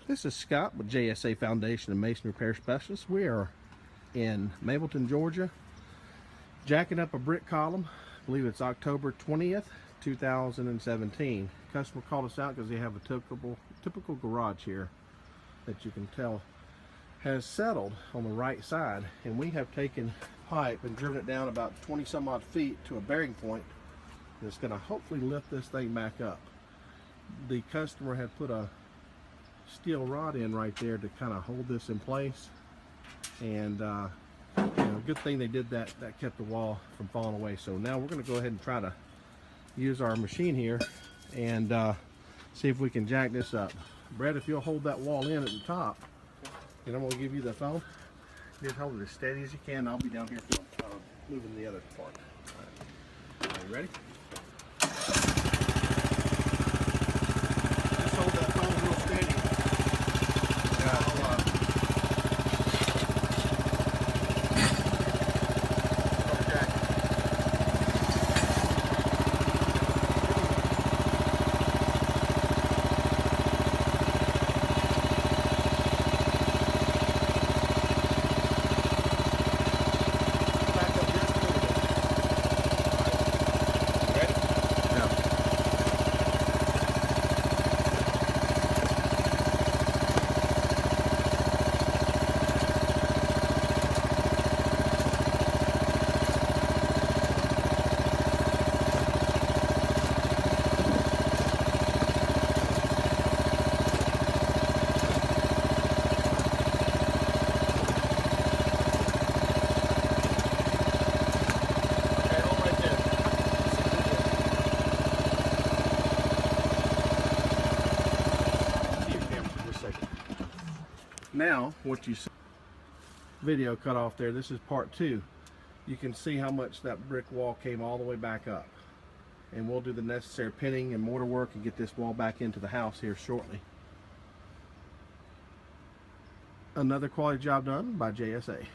This is Scott with JSA Foundation and Masonry Repair Specialists. We are in Mableton, Georgia, jacking up a brick column. I believe it's October 20th, 2017. Customer called us out because they have a typical garage here that you can tell has settled on the right side, and we have taken pipe and driven it down about 20 some odd feet to a bearing point that's going to hopefully lift this thing back up. The customer had put a steel rod in right there to kind of hold this in place, and good thing they did that. That kept the wall from falling away. So now we're going to go ahead and try to use our machine here and see if we can jack this up. Brett, if you'll hold that wall in at the top, and I'm going to give you the phone. Just hold it as steady as you can. I'll be down here moving the other part. All right. Are you ready? Just hold that phone real steady. Now, what you see, video cut off there, this is part 2. You can see how much that brick wall came all the way back up. And we'll do the necessary pinning and mortar work and get this wall back into the house here shortly. Another quality job done by JSA.